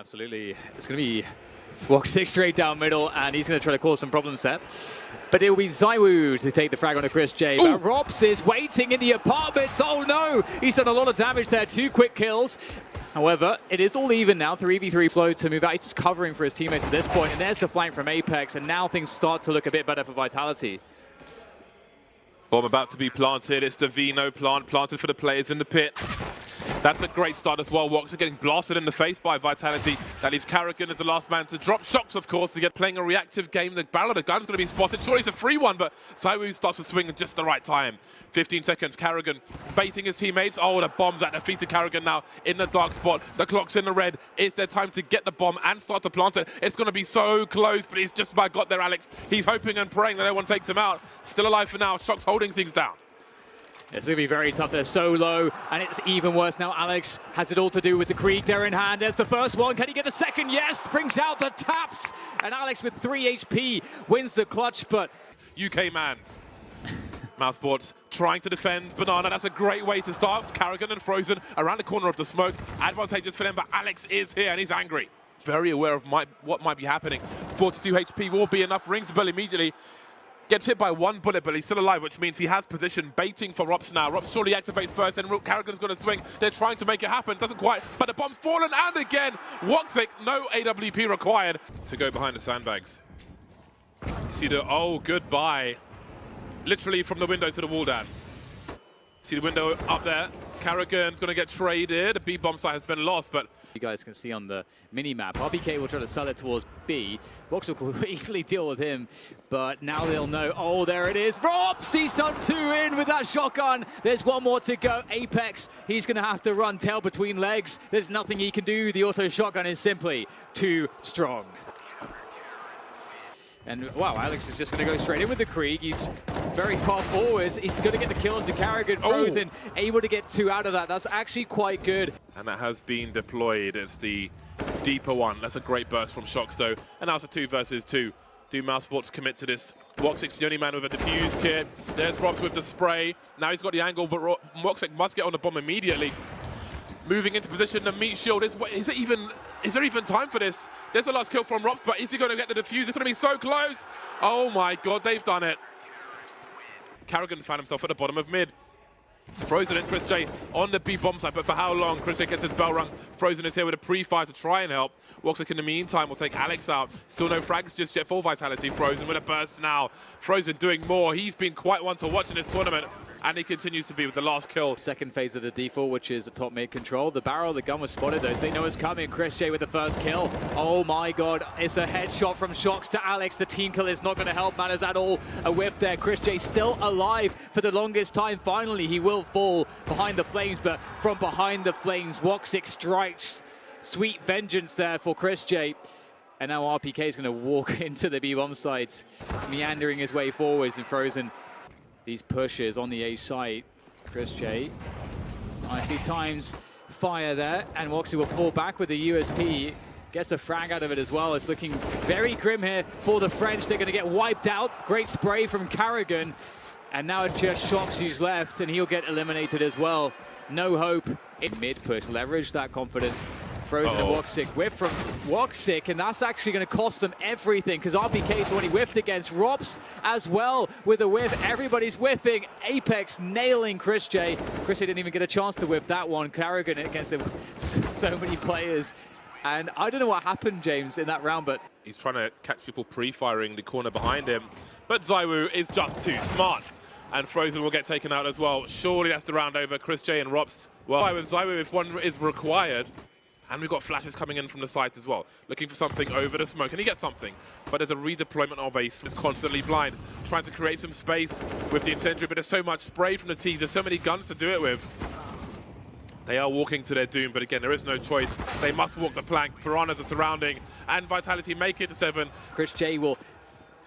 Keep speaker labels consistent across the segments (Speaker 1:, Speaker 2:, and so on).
Speaker 1: Absolutely. It's going to be Woxic straight down middle, and he's going to try to cause some problems there. But it will be ZywOo to take the frag onto Chris J. But Robs is waiting in the apartments. Oh no! He's done a lot of damage there. 2 quick kills. However, it is all even now. 3v3 slow to move out. He's just covering for his teammates at this point. And there's the flank from Apex. And now things start to look a bit better for Vitality.
Speaker 2: Bomb about to be planted. It's the Vino plant, planted for the players in the pit. That's a great start as well. Woxic getting blasted in the face by Vitality. That leaves Karrigan as the last man to drop shocks, of course, to get playing a reactive game. The barrel of the gun's going to be spotted. Surely it's a free one, but ZywOo starts to swing at just the right time. 15 seconds. Karrigan baiting his teammates. Oh, the bomb's at defeated Karrigan now in the dark spot. The clock's in the red. It's their time to get the bomb and start to plant it. It's going to be so close, but he's just about got there, Alex. He's hoping and praying that no one takes him out. Still alive for now. Shocks holding things down.
Speaker 1: It's going to be very tough. They're so low, and it's even worse now. Alex has it all to do with the Krieg there in hand. There's the first one. Can he get the second? Yes, brings out the taps. And Alex with 3 HP wins the clutch, but...
Speaker 2: UK mans. Mousesports trying to defend Banana. That's a great way to start. Karrigan and Frozen around the corner of the smoke. Advantageous for them, but Alex is here, and he's angry. Very aware of what might be happening. 42 HP will be enough. Rings the bell immediately. Gets hit by 1 bullet, but he's still alive, which means he has position, baiting for Rops now. Rops surely activates first, and Karrigan's going to swing. They're trying to make it happen. Doesn't quite, but the bomb's fallen, and again, Woxic, no AWP required to go behind the sandbags. You see the, oh, goodbye. Literally from the window to the wall, Dan. See the window up there. Karrigan's going to get traded. The B bomb site has been lost, but...
Speaker 1: You guys can see on the mini-map, RPK will try to sell it towards B. Woxic will easily deal with him, but now they'll know. Oh, there it is. Robs, he's done 2 in with that shotgun. There's 1 more to go. Apex, he's going to have to run tail between legs. There's nothing he can do. The auto shotgun is simply too strong. And wow, Alex is just going to go straight in with the Krieg. He's very far forwards. He's going to get the kill into Karrigan. Frozen, able to get 2 out of that. That's actually quite good.
Speaker 2: And that has been deployed. It's the deeper one. That's a great burst from Shocks, though. And now it's a 2 versus 2. Do Mousesports commit to this? Woxic's the only man with a diffuse kit. There's Robs with the spray. Now he's got the angle, but Woxic must get on the bomb immediately. Moving into position, the meat shield. Is there even time for this? There's the last kill from Rops, but is he going to get the defuse? It's going to be so close. Oh my God, they've done it. Karrigan found himself at the bottom of mid. Frozen and Chris J on the B bomb site, but for how long? Chris J gets his bell rung. Frozen is here with a pre-fire to try and help. Woxic in the meantime will take Alex out. Still no frags just yet for Vitality. Frozen with a burst now. Frozen doing more. He's been quite one to watch in this tournament, and he continues to be with the last kill.
Speaker 1: Second phase of the default, which is the top mid control. The barrel of the gun was spotted though, so they know it's coming. Chris J with the first kill. Oh my God, it's a headshot from Shocks to Alex. The team kill is not going to help matters at all. A whip there. Chris J still alive for the longest time. Finally, he will fall behind the flames, but from behind the flames, Woxic strikes. Sweet vengeance there for Chris J. And now RPK is going to walk into the B-bomb sites, meandering his way forwards, and Frozen these pushes on the A site. Chris J, nicely times fire there, and Woxic will fall back with the USP. Gets a frag out of it as well. It's looking very grim here for the French. They're going to get wiped out. Great spray from Karrigan. And now it's just Shocks who's left, and he'll get eliminated as well. No hope in mid-push. Leverage that confidence. Frozen and Woxic. Whip from Woxic, and that's actually going to cost them everything, because RPK is the one he whiffed against. Robs as well with a whiff. Everybody's whiffing. Apex nailing Chris J. Chris J didn't even get a chance to whip that one. Karrigan against him. So many players. And I don't know what happened, James, in that round, but...
Speaker 2: He's trying to catch people pre-firing the corner behind him. But ZywOo is just too smart. And Frozen will get taken out as well. Surely that's the round over. Chris J and Rops. Well, with ZywOo, if one is required... And we've got flashes coming in from the site as well. Looking for something over the smoke. And he gets something. But there's a redeployment of Ace. It's constantly blind. Trying to create some space with the incendiary. But there's so much spray from the T's. There's so many guns to do it with. They are walking to their doom. But again, there is no choice. They must walk the plank. Piranhas are surrounding. And Vitality make it to 7.
Speaker 1: Chris J will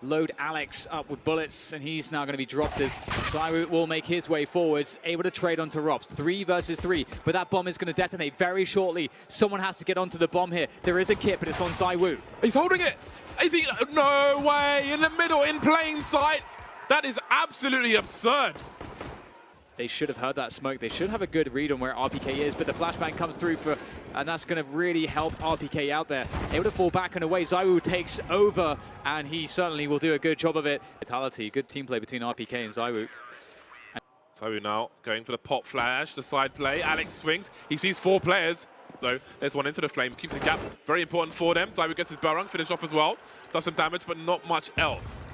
Speaker 1: load Alex up with bullets, and he's now going to be dropped as ZywOo will make his way forwards, able to trade onto Robs. 3 versus 3, but that bomb is going to detonate very shortly. Someone has to get onto the bomb here. There is a kit, but it's on ZywOo.
Speaker 2: He's holding it. Is he? No way. In the middle, in plain sight. That is absolutely absurd.
Speaker 1: They should have heard that smoke. They should have a good read on where RPK is, but the flashbang comes through for and that's going to really help RPK out there. Able to fall back and away. ZywOo takes over, and he certainly will do a good job of it. Vitality, good team play between RPK and ZywOo.
Speaker 2: ZywOo now going for the pop flash, the side play. Alex swings. He sees 4 players. Though there's one into the flame, keeps the gap. Very important for them. ZywOo gets his barrung, finish off as well. Does some damage, but not much else.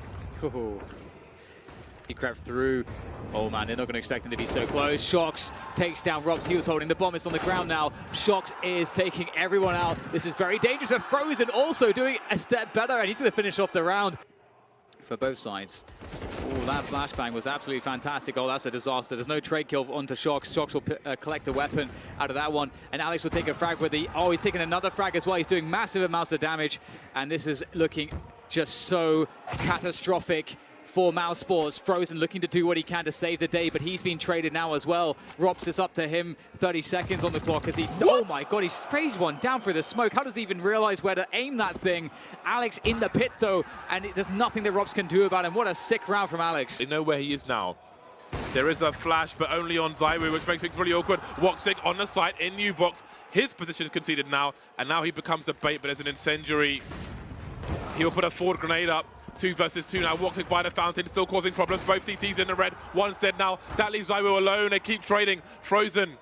Speaker 1: Ooh. He crept through. Oh man, they're not going to expect him to be so close. Shox takes down Robs. He was holding the bomb. It's on the ground now. Shox is taking everyone out. This is very dangerous, but Frozen also doing a step better, and he's going to finish off the round for both sides. Oh, that flashbang was absolutely fantastic. Oh, that's a disaster. There's no trade kill onto Shox. Shox will collect the weapon out of that one, and Alex will take a frag with the... Oh, he's taking another frag as well. He's doing massive amounts of damage, and this is looking just so catastrophic for Mousesports. Frozen looking to do what he can to save the day, but he's been traded now as well. Robs is up to him. 30 seconds on the clock as he... Oh my god, he sprays one down through the smoke. How does he even realize where to aim that thing? Alex in the pit though, and there's nothing that Robs can do about him. What a sick round from Alex.
Speaker 2: They know where he is now. There is a flash, but only on ZywOo, which makes things really awkward. Woxic on the site in new box. His position is conceded now, and now he becomes the bait, but there's an incendiary. He'll put a forward grenade up. 2 versus 2 now. Woxic by the fountain, still causing problems. Both CTs in the red. One's dead now. That leaves ZywOo alone. They keep trading. Frozen.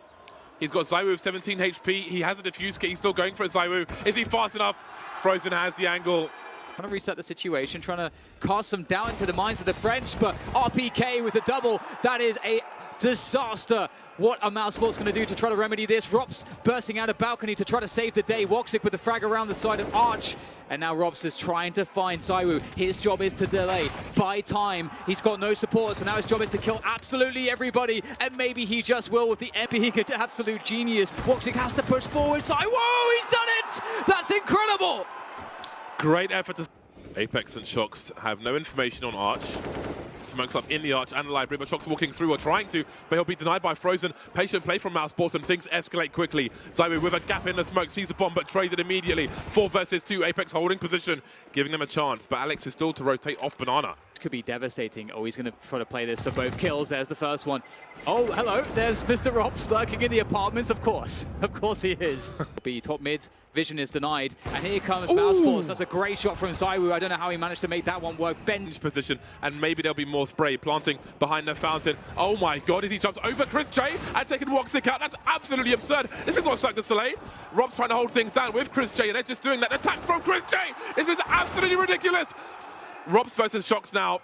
Speaker 2: He's got ZywOo with 17 HP. He has a defuse kit. He's still going for it, ZywOo. Is he fast enough? Frozen has the angle.
Speaker 1: Trying to reset the situation, trying to cast some doubt into the minds of the French, but RPK with the double. That is a disaster. What are Mousesports going to do to try to remedy this? Robs bursting out of balcony to try to save the day. Woxic with the frag around the side of Arch. And now Robs is trying to find ZywOo. His job is to delay, buy time. He's got no support, so now his job is to kill absolutely everybody. And maybe he just will with the being an absolute genius. Woxic has to push forward. ZywOo, he's done it! That's incredible!
Speaker 2: Great effort to... Apex and Shox have no information on Arch. Smokes up in the Arch and the library, but Shox walking through or trying to, but he'll be denied by Frozen. Patient play from Mousesports and things escalate quickly. ZywOo with a gap in the smoke, sees the bomb but traded immediately. 4 versus 2, Apex holding position, giving them a chance, but Alex is still to rotate off Banana.
Speaker 1: Could be devastating. Oh, he's going to try to play this for both kills. There's the first one. Oh, hello. There's Mr. Robs lurking in the apartments, of course. Of course he is. Be top mid. Vision is denied. And here comes Mousesports. That's a great shot from ZywOo. I don't know how he managed to make that one work. Bench
Speaker 2: position, and maybe there'll be more spray. Planting behind the fountain. Oh my god, as he jumps over Chris J and taking Woxic out. That's absolutely absurd. This is not Cirque du Soleil. Rob's trying to hold things down with Chris J, and they're just doing that. Attack from Chris J. This is absolutely ridiculous. Robs versus Shox now.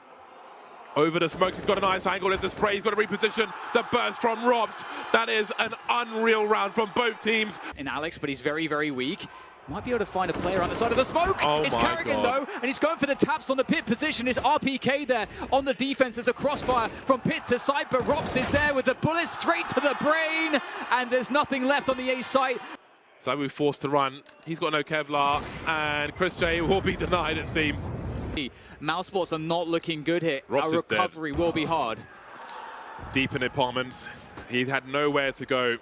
Speaker 2: Over the smokes, he's got a nice angle. There's the spray, he's got to reposition. The burst from Robs. That is an unreal round from both teams.
Speaker 1: In Alex, but he's very, very weak. Might be able to find a player on the side of the smoke.
Speaker 2: Oh
Speaker 1: it's Carrigan though, and he's going for the taps on the pit position. It's RPK there on the defense. There's a crossfire from pit to side, but Robs is there with the bullet straight to the brain, and there's nothing left on the A side.
Speaker 2: ZywOo forced to run. He's got no Kevlar, and Chris J will be denied, it seems.
Speaker 1: Mousesports are not looking good here.
Speaker 2: Robs
Speaker 1: Our recovery will be hard.
Speaker 2: Deep in apartments. He had nowhere to go.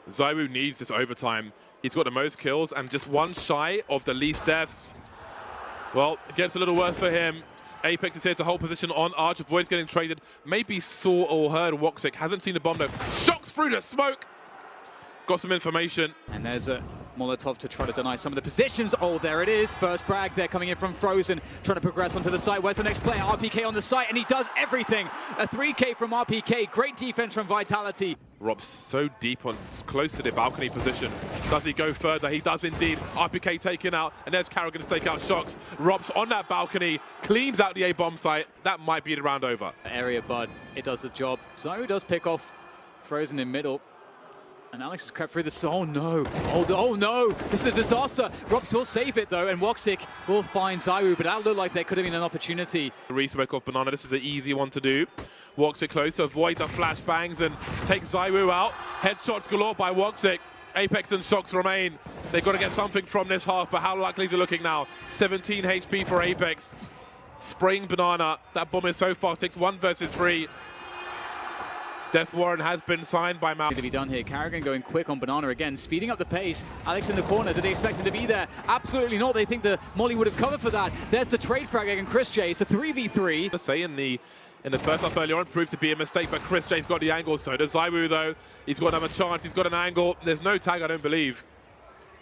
Speaker 2: ZywOo needs this overtime. He's got the most kills and just one shy of the least deaths. Well, it gets a little worse for him. Apex is here to hold position on Arch. Avoids getting traded. Maybe saw or heard Woxic. Hasn't seen the bomb though. Shocks through the smoke. Got some information.
Speaker 1: And there's a Molotov to try to deny some of the positions. Oh, there it is. First frag there coming in from Frozen. Trying to progress onto the site. Where's the next player? RPK on the site, and he does everything. A 3K from RPK. Great defense from Vitality.
Speaker 2: Rob's so deep on close to the balcony position. Does he go further? He does indeed. RPK taken out, and there's Carrigan to take out Shox. Rob's on that balcony, cleans out the A-bomb site. That might be the round over.
Speaker 1: Area Bud, it does the job. ZywOo does pick off Frozen in middle. And Alex has crept through the... Oh no! Oh no! This is a disaster! Robs will save it though, and Woxic will find ZywOo, but that looked like there could have been an opportunity.
Speaker 2: Resmoke off Banana, this is an easy one to do. Woxic close to avoid the flashbangs and take ZywOo out. Headshots galore by Woxic. Apex and Shox remain. They've got to get something from this half, but how likely is it looking now? 17 HP for Apex. Spraying Banana. That bomb is so fast, takes 1 versus 3. Death warrant has been signed by Mouse.
Speaker 1: To be done here. Carrigan going quick on Banana again, speeding up the pace. Alex in the corner. Did they expect him to be there? Absolutely not. They think the Molly would have covered for that. There's the trade frag against Chris J. It's a 3v3.
Speaker 2: To say in the first half earlier on proved to be a mistake, but Chris J's got the angle. So does ZywOo though. He's got another chance. He's got an angle. There's no tag, I don't believe.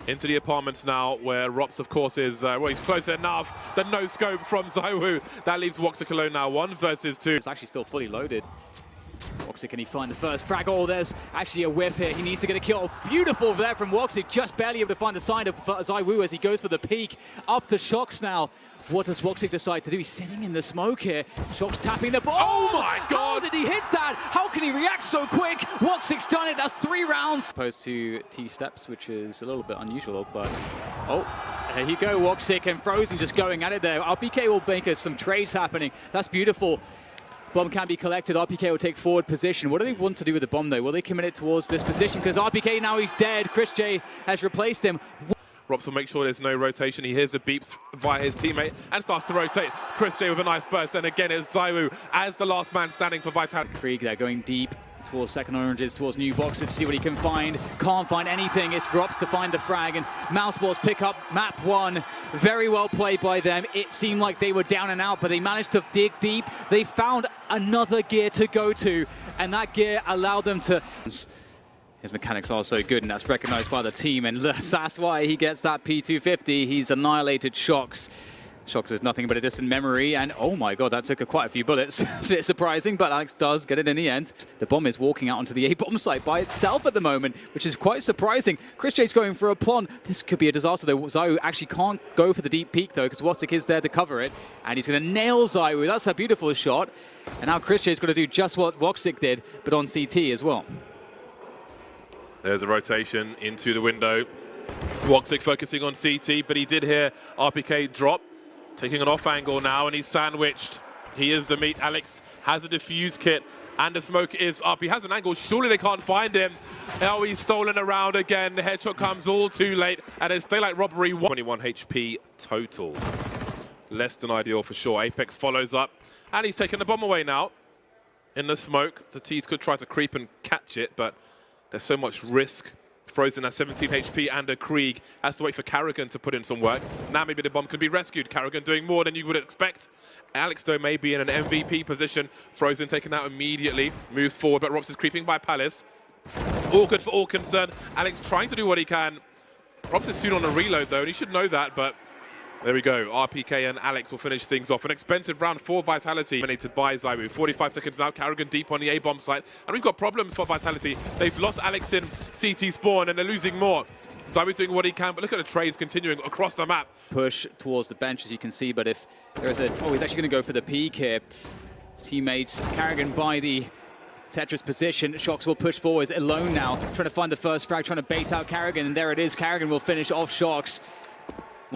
Speaker 2: into the apartments now, where Rops, of course, is, well, he's close enough. The no-scope from ZywOo. That leaves Woxic alone now, 1 versus 2.
Speaker 1: It's actually still fully loaded. Woxic, can he find the first frag? Oh, there's actually a whip here. He needs to get a kill. Beautiful there from Woxic, just barely able to find the side of ZywOo as he goes for the peek. Up to Shox now. What does Woxic decide to do? He's sitting in the smoke here. Shox tapping the ball.
Speaker 2: Oh my God!
Speaker 1: How did he hit that? How can he react so quick? Woxic's done it. That's 3 rounds. Opposed to T-steps, which is a little bit unusual, but... Oh, there you go, Woxic and Frozen just going at it there. RPK will make some trades happening. That's beautiful. Bomb can be collected. RPK will take forward position. What do they want to do with the bomb, though? Will they commit it towards this position? Because RPK, now he's dead. Chris J has replaced him.
Speaker 2: Rops will make sure there's no rotation. He hears the beeps via his teammate and starts to rotate. Chris J with a nice burst. And again, it's ZywOo as the last man standing for Vitality.
Speaker 1: Krieg there going deep towards second oranges, towards new boxes to see what he can find. Can't find anything. It's Rops to find the frag. And Mousesports pick up map 1. Very well played by them. It seemed like they were down and out, but they managed to dig deep. They found another gear to go to, and that gear allowed them to... His mechanics are so good, and that's recognized by the team, and that's why he gets that P250. He's annihilated Shox. Shox is nothing but a distant memory, and oh my god, that took quite a few bullets. It's a bit surprising, but Alex does get it in the end. The bomb is walking out onto the A-bomb site by itself at the moment, which is quite surprising. Chris J's going for a plon. This could be a disaster, though. ZywOo actually can't go for the deep peek, though, because Woxic is there to cover it, and he's going to nail ZywOo. That's a beautiful shot, and now Chris J's going to do just what Woxic did, but on CT as well.
Speaker 2: There's a rotation into the window. Woxic focusing on CT, but he did hear RPK drop. Taking an off angle now, and he's sandwiched. He is the meat. Alex has a defuse kit, and the smoke is up. He has an angle. Surely they can't find him. Oh, he's stolen around again. The headshot comes all too late, and it's daylight robbery. 21 HP total. Less than ideal for sure. Apex follows up, and he's taking the bomb away now. In the smoke, the T's could try to creep and catch it, but there's so much risk. Frozen has 17 HP, and a Krieg has to wait for Karrigan to put in some work. Now maybe the bomb can be rescued. Karrigan doing more than you would expect. Alex, though, may be in an MVP position. Frozen taken out immediately, moves forward, but Rops is creeping by Palace. All good for all concerned. Alex trying to do what he can. Rops is soon on a reload, though, and he should know that, but there we go. RPK and Alex will finish things off. An expensive round for Vitality. Dominated by ZywOo. 45 seconds now. Karrigan deep on the A-bomb site. And we've got problems for Vitality. They've lost Alex in CT spawn, and they're losing more. ZywOo doing what he can, but look at the trades continuing across the map.
Speaker 1: Push towards the bench, as you can see, but if there's a... Oh, he's actually going to go for the peek here. Teammates, Karrigan by the Tetris position. Shox will push forwards alone now. Trying to find the first frag, trying to bait out Karrigan, and there it is. Karrigan will finish off Shox.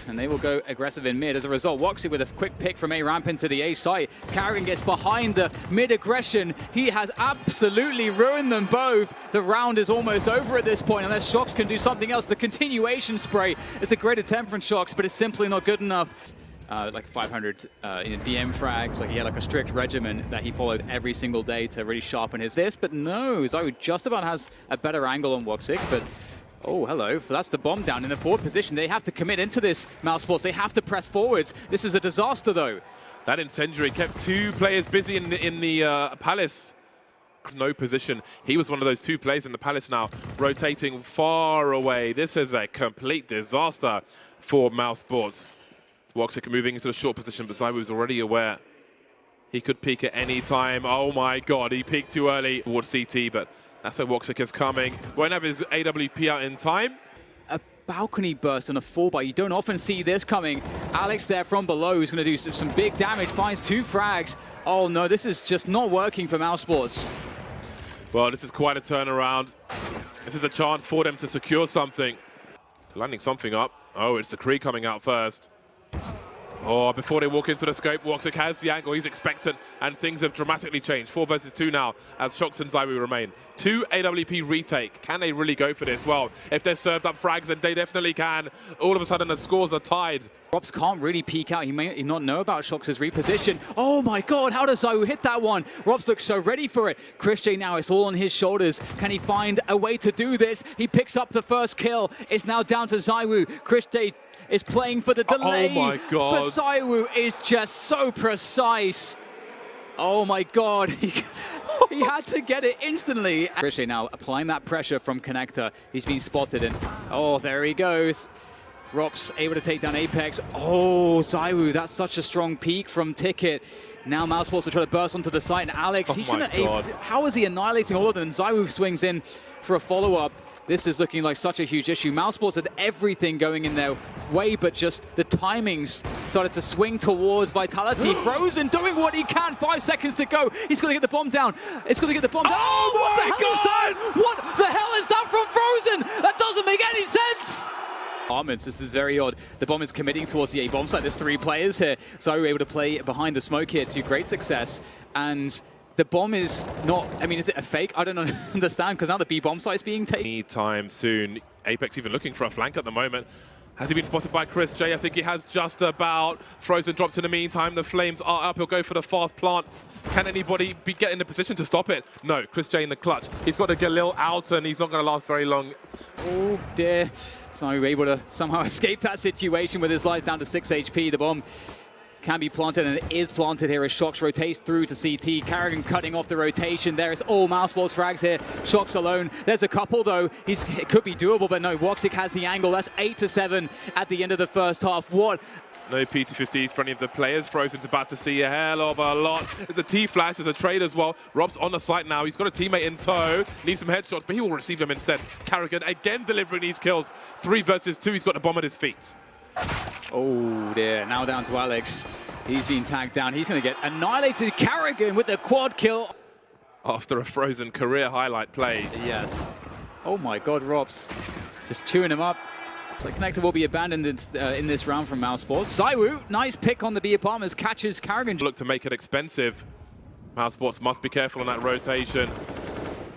Speaker 1: And they will go aggressive in mid. As a result, Woxic with a quick pick from A ramp into the A site. Karrigan gets behind the mid aggression. He has absolutely ruined them both. The round is almost over at this point, unless Shox can do something else. The continuation spray is a great attempt from Shox, but it's simply not good enough. Like 500 DM frags, like he had like a strict regimen that he followed every single day to really sharpen his this. But no, ZywOo just about has a better angle on Woxic, but oh, hello. That's the bomb down in the forward position. They have to commit into this, Mousesports. They have to press forwards. This is a disaster, though.
Speaker 2: That incendiary kept 2 players busy in the Palace. No position. He was one of those 2 players in the Palace now, rotating far away. This is a complete disaster for Mousesports. Woxic moving into the short position, but ZywOo's already aware. He could peek at any time. Oh my god, he peeked too early towards CT, but that's where Woxic is coming. Won't have his AWP out in time.
Speaker 1: A balcony burst on a 4x. You don't often see this coming. Alex there from below who's going to do some big damage. Finds 2 frags. Oh no, this is just not working for Mousesports.
Speaker 2: Well, this is quite a turnaround. This is a chance for them to secure something. Landing something up. Oh, it's the Krieg coming out first. Oh, before they walk into the scope, Woxic has the angle, he's expectant, and things have dramatically changed. 4 versus 2 now, as Shox and ZywOo remain. 2 AWP retake. Can they really go for this? Well, if they're served up frags, then they definitely can. All of a sudden, the scores are tied.
Speaker 1: Rops can't really peek out. He may not know about Shox's reposition. Oh my god, how does ZywOo hit that one? Rops looks so ready for it. Chris J now, it's all on his shoulders. Can he find a way to do this? He picks up the first kill. It's now down to ZywOo. Chris J is playing for the delay.
Speaker 2: Oh my god.
Speaker 1: But ZywOo is just so precise. Oh my god. He had to get it instantly. Christian now applying that pressure from Connector. He's been spotted and, oh, there he goes. Rops able to take down Apex. Oh, Zywoo, that's such a strong peek from Ticket. Now Mousesports will try to burst onto the site, and Alex, he's going to... How is he annihilating all of them? And Zywoo swings in for a follow-up. This is looking like such a huge issue. Mousesports had everything going in their way, but just the timings started to swing towards Vitality. Frozen doing what he can. 5 seconds to go. He's going to get the bomb down. It's going to get the bomb down.
Speaker 2: Oh,
Speaker 1: what the hell
Speaker 2: God!
Speaker 1: is that? What the hell is that from Frozen? That doesn't make any sense. This is very odd. The bomb is committing towards the A bomb site. There's 3 players here. So we were able to play behind the smoke here to great success. And the bomb is not, I mean, is it a fake? I don't understand, because now the B bomb site is being taken.
Speaker 2: Anytime soon. Apex even looking for a flank at the moment. Has he been spotted by Chris J? I think he has just about. Frozen drops in the meantime. The flames are up. He'll go for the fast plant. Can anybody get in the position to stop it? No. Chris J in the clutch. He's got a Galil out, and he's not going to last very long.
Speaker 1: Oh, dear. So we were able to somehow escape that situation with his life down to 6 HP. The bomb can be planted, and it is planted here as Shox rotates through to CT. Carrigan cutting off the rotation. There is all Mousesports frags here. Shox alone. There's a couple, though. It could be doable, but no. Woxic has the angle. That's 8-7 at the end of the first half. What?
Speaker 2: No P250s for any of the players. Frozen's about to see a hell of a lot. There's a T-flash, there's a trade as well. Rob's on the site now. He's got a teammate in tow. Needs some headshots, but he will receive them instead. Carrigan again delivering these kills. 3 versus 2. He's got the bomb at his feet.
Speaker 1: Oh dear, now down to Alex. He's been tagged down. He's going to get annihilated. Carrigan with the quad kill.
Speaker 2: After a Frozen career highlight play.
Speaker 1: Yes. Oh my God, Rops just chewing him up. So Connector will be abandoned in this round from Mousesports. Zywoo, nice pick on the B apartments, catches Carrigan.
Speaker 2: Look to make it expensive. Mousesports must be careful on that rotation.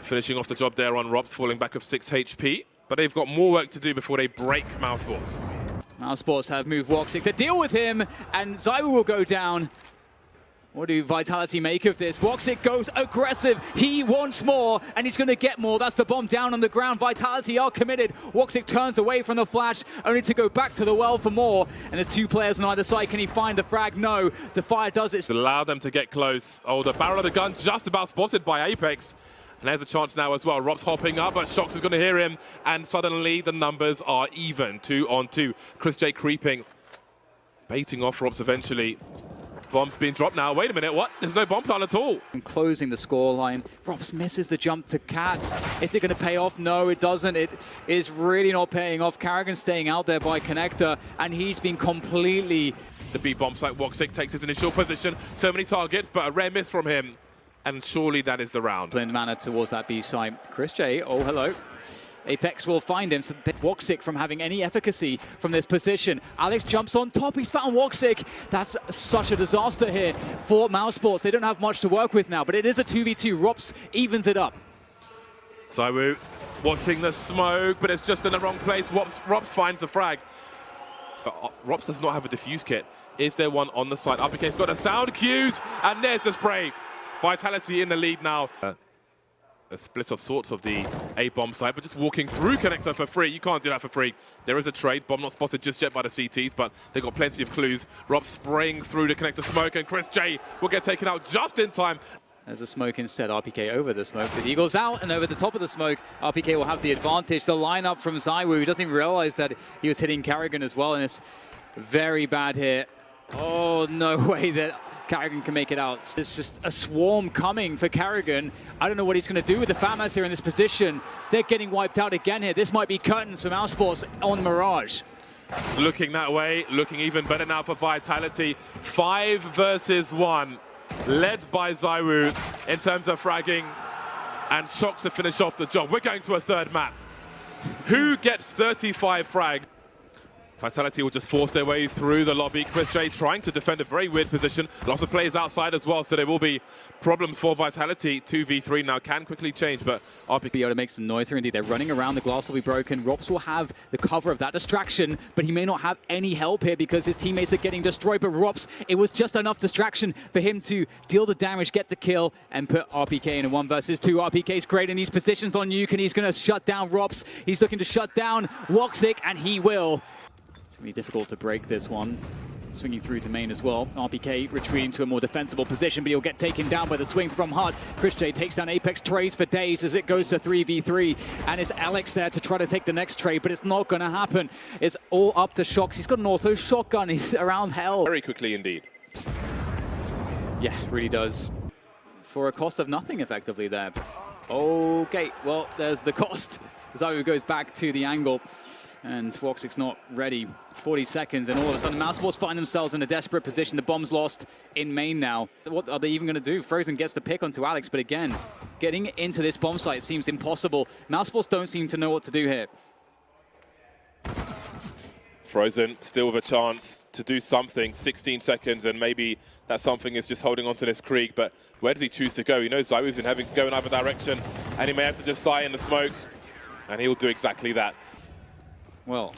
Speaker 2: Finishing off the job there on Rops, falling back of 6 HP. But they've got more work to do before they break Mousesports.
Speaker 1: Mousesports have moved Woxic to deal with him, and Zywoo will go down. What do Vitality make of this? Woxic goes aggressive. He wants more, and he's going to get more. That's the bomb down on the ground. Vitality are committed. Woxic turns away from the flash, only to go back to the well for more. And there's 2 players on either side. Can he find the frag? No. The fire does it.
Speaker 2: Allow them to get close. Oh, the barrel of the gun just about spotted by Apex. And there's a chance now as well. Rob's hopping up, but Shox is going to hear him. And suddenly the numbers are even. 2 on 2. Chris J creeping. Baiting off Robs eventually. Bomb's being dropped now. Wait a minute, what? There's no bomb plant at all.
Speaker 1: Closing the scoreline. Robs misses the jump to Cats. Is it going to pay off? No, it doesn't. It is really not paying off. Carrigan staying out there by Connector, and he's been completely...
Speaker 2: The B bomb site. Woxic takes his initial position. So many targets, but a rare miss from him. And surely that is the round.
Speaker 1: Blind manner towards that B site. Chris J, oh hello. Apex will find him, so Woxic from having any efficacy from this position. Alex jumps on top, he's found Woxic. That's such a disaster here for Mousesports. They don't have much to work with now, but it is a 2v2. Rops evens it up.
Speaker 2: Zywoo watching the smoke, but it's just in the wrong place. Rops finds the frag. But Rops does not have a defuse kit. Is there one on the side? RPK's got a sound cues, and there's the spray. Vitality in the lead now. A split of sorts of the A-bomb site, but just walking through Connector for free. You can't do that for free. There is a trade. Bomb not spotted just yet by the CTs, but they've got plenty of clues. Rob spraying through the Connector smoke, and Chris J will get taken out just in time.
Speaker 1: There's a smoke instead. RPK over the smoke. The Eagle's out, and over the top of the smoke, RPK will have the advantage. The lineup from Zywoo, who doesn't even realize that he was hitting Carrigan as well, and it's very bad here. Oh, no way that Carrigan can make it out. There's just a swarm coming for Carrigan. I don't know what he's going to do with the FAMAS here in this position. They're getting wiped out again here. This might be curtains for Mousesports on Mirage.
Speaker 2: Looking that way, looking even better now for Vitality. 5 versus 1, led by Zywoo in terms of fragging, and Shox to finish off the job. We're going to a third map. Who gets 35 frags? Vitality will just force their way through the lobby. Chris J trying to defend a very weird position. Lots of players outside as well, so there will be problems for Vitality. 2v3 now can quickly change, but RPK
Speaker 1: be able to make some noise here. Indeed, they're running around. The glass will be broken. Rops will have the cover of that distraction, but he may not have any help here because his teammates are getting destroyed. But Rops, it was just enough distraction for him to deal the damage, get the kill, and put RPK in a 1 versus 2. RPK's great in these positions on Nuke, and he's going to shut down Rops. He's looking to shut down Woxic, and he will. It's going to be difficult to break this one. Swinging through to main as well. RPK retreating to a more defensible position, but he'll get taken down by the swing from Hut. ChrisJ takes down Apex, trays for days as it goes to 3v3. And it's Alex there to try to take the next trade, but it's not going to happen. It's all up to Shox. He's got an auto shotgun. He's around hell.
Speaker 2: Very quickly indeed.
Speaker 1: Yeah, really does. For a cost of nothing, effectively, there. Okay, well, there's the cost. Zayu goes back to the angle. And Woxic's not ready. 40 seconds, and all of a sudden, Mousesports find themselves in a desperate position. The bomb's lost in main now. What are they even going to do? Frozen gets the pick onto Alex, but again, getting into this bomb site seems impossible. Mousesports don't seem to know what to do here.
Speaker 2: Frozen still with a chance to do something. 16 seconds, and maybe that something is just holding on to this Krieg. But where does he choose to go? He knows Zywoo's go in either direction, and he may have to just die in the smoke, and he'll do exactly that.
Speaker 1: Well,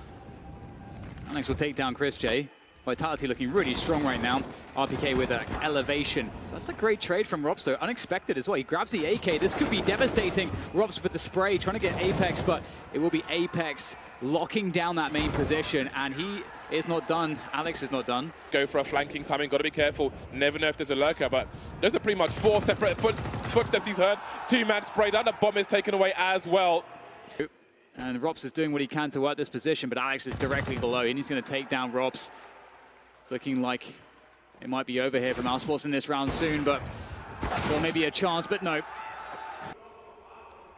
Speaker 1: Alex will take down ChrisJ. Vitality looking really strong right now. RPK with an elevation. That's a great trade from Rops, though. Unexpected as well. He grabs the AK. This could be devastating. Rops with the spray, trying to get Apex, but it will be Apex locking down that main position, and he is not done. Alex is not done.
Speaker 2: Go for a flanking timing. Got to be careful. Never know if there's a lurker, but those are pretty much 4 separate footsteps he's heard. 2-man spray down. The bomb is taken away as well.
Speaker 1: And Rops is doing what he can to work this position, but Alex is directly below, and he's going to take down Rops. It's looking like it might be over here for Mousesports in this round soon, but well, maybe a chance, but no.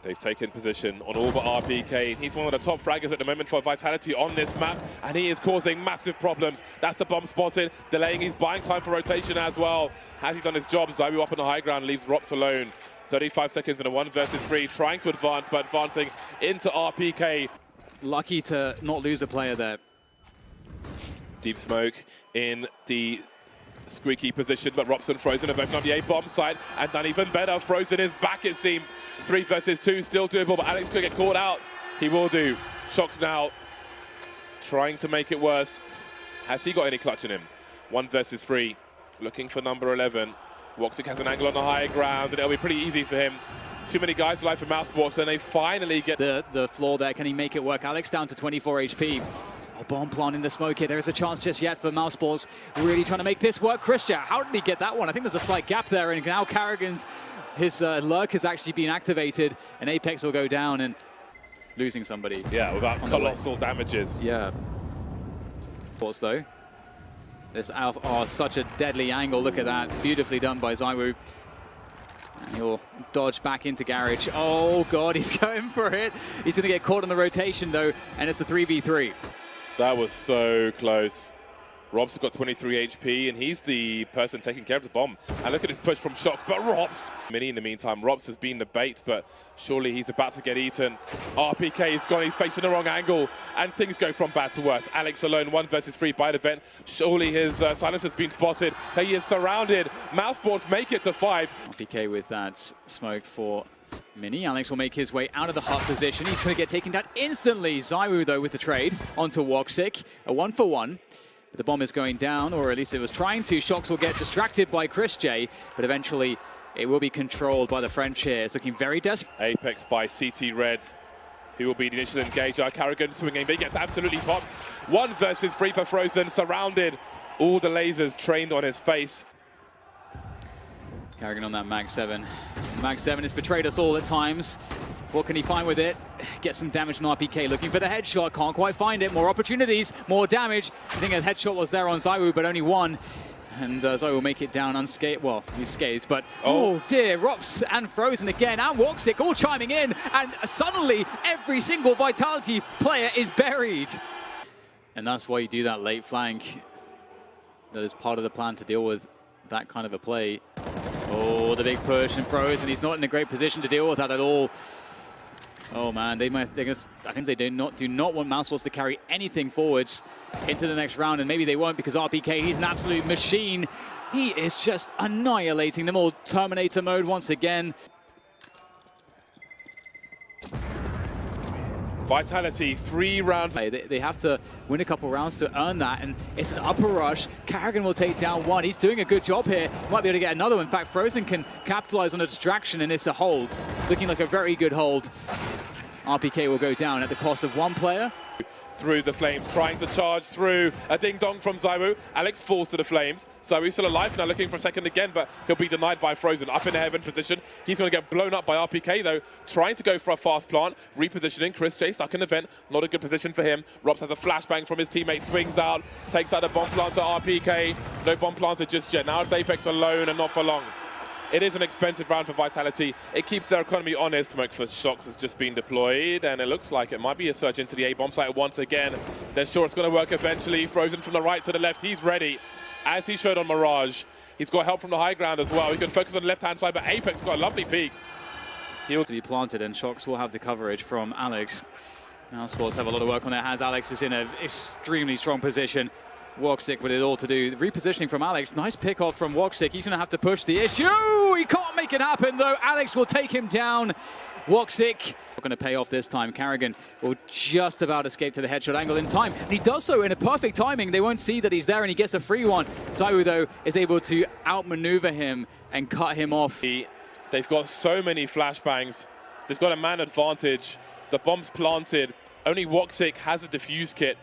Speaker 2: They've taken position on all but RPK. He's one of the top fraggers at the moment for Vitality on this map, and he is causing massive problems. That's the bomb spotted, delaying his buying time for rotation as well. Has he done his job? Zywoo up on the high ground, leaves Rops alone. 35 seconds in a 1 versus 3, trying to advance, but advancing into RPK.
Speaker 1: Lucky to not lose a player there.
Speaker 2: Deep smoke in the squeaky position, but Rops and Frozen are both on the A bomb side, and done even better. Frozen is back, it seems. 3 versus 2, still doable, but Alex could get caught out. He will do. Shox now, trying to make it worse. Has he got any clutch in him? 1 versus 3, looking for number 11. Woxic has an angle on the high ground, and it'll be pretty easy for him. Too many guys alive for Mousesports, and they finally get
Speaker 1: the floor there. Can he make it work? Alex down to 24 HP. Oh, bomb plant in the smoke here. There is a chance just yet for Mousesports. Really trying to make this work. ChrisJ, how did he get that one? I think there's a slight gap there, and now Carrigan's, his lurk has actually been activated, and Apex will go down and losing somebody.
Speaker 2: Yeah, without colossal damages.
Speaker 1: Yeah. Thoughts though. This such a deadly angle. Look at that. Beautifully done by Zywoo. And he'll dodge back into Garage. Oh, God, he's going for it. He's going to get caught on the rotation, though, and it's a 3v3.
Speaker 2: That was so close. Robs has got 23 HP, and he's the person taking care of the bomb. And look at his push from Shox, but Robs. Mini in the meantime, Robs has been the bait, but surely he's about to get eaten. RPK is gone, he's facing the wrong angle, and things go from bad to worse. Alex alone, 1 versus 3 by the vent. Surely his silence has been spotted. He is surrounded. Mousesports make it to 5.
Speaker 1: RPK with that smoke for Mini. Alex will make his way out of the hut position. He's going to get taken down instantly. Zywoo, though, with the trade onto Woxic. A 1-for-1. The bomb is going down, or at least it was trying to. Shox will get distracted by ChrisJ, but eventually it will be controlled by the French here. It's looking very desperate.
Speaker 2: Apex by CT Red, who will be the initial engager. Carrigan swinging, but he gets absolutely popped. 1 versus 3 for Frozen, surrounded. All the lasers trained on his face.
Speaker 1: Carrigan on that Mag 7. Mag 7 has betrayed us all at times. What can he find with it? Get some damage on RPK, looking for the headshot, can't quite find it. More opportunities, more damage. I think a headshot was there on Zywoo, but only 1. And Zywoo will make it down unscathed. Well, he's scathed, but oh dear, Rops and Frozen again, and Woxic all chiming in, and suddenly every single Vitality player is buried. And that's why you do that late flank. That is part of the plan to deal with that kind of a play. Oh, the big push and Frozen. He's not in a great position to deal with that at all. Oh man, I think they do not want Mousesports to carry anything forwards into the next round, and maybe they won't because RPK, he's an absolute machine. He is just annihilating them all. Terminator mode once again.
Speaker 2: Vitality, 3 rounds.
Speaker 1: They have to win a couple rounds to earn that, and it's an upper rush. Carrigan will take down 1. He's doing a good job here. Might be able to get another one. In fact, Frozen can capitalize on a distraction, and it's a hold. Looking like a very good hold. RPK will go down at the cost of 1 player.
Speaker 2: through the flames, trying to charge through. A ding-dong from Zywoo. Alex falls to the flames. Zywoo's still alive now, looking for a second again, but he'll be denied by Frozen. Up in the heaven position. He's going to get blown up by RPK, though. Trying to go for a fast plant. Repositioning. Chris J stuck in the vent. Not a good position for him. Robs has a flashbang from his teammate. Swings out. Takes out the bomb planter, RPK. No bomb planter just yet. Now it's Apex alone and not for long. It is an expensive round for Vitality. It keeps their economy honest. Smoke for Shox has just been deployed, and it looks like it might be a surge into the A-bomb site once again. They're sure it's going to work eventually. Frozen from the right to the left. He's ready, as he showed on Mirage. He's got help from the high ground as well. He can focus on the left-hand side, but Apex got a lovely peek.
Speaker 1: He'll to be planted, and Shox will have the coverage from Alex. Mousesports have a lot of work on their hands. Alex is in an extremely strong position. Woxic with it all to do. The repositioning from Alex. Nice pick off from Woxic. He's going to have to push the issue. He can't make it happen, though. Alex will take him down. Woxic not going to pay off this time. Carrigan will just about escape to the headshot angle in time. And he does so in a perfect timing. They won't see that he's there, and he gets a free one. Zywoo, though, is able to outmaneuver him and cut him off.
Speaker 2: They've got so many flashbangs. They've got a man advantage. The bomb's planted. Only Woxic has a defuse kit.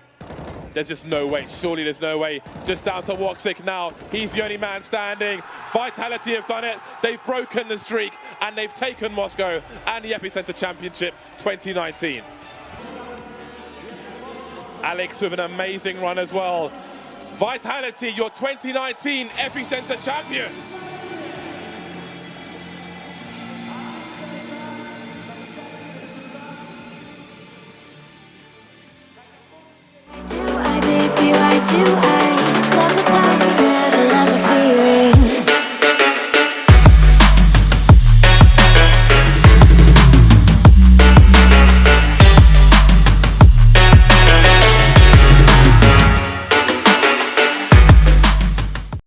Speaker 2: There's just no way. Surely there's no way. Just down to Woxic now. He's the only man standing. Vitality have done it. They've broken the streak, and they've taken Moscow and the Epicenter Championship 2019. Alex with an amazing run as well. Vitality, your 2019 Epicenter champions.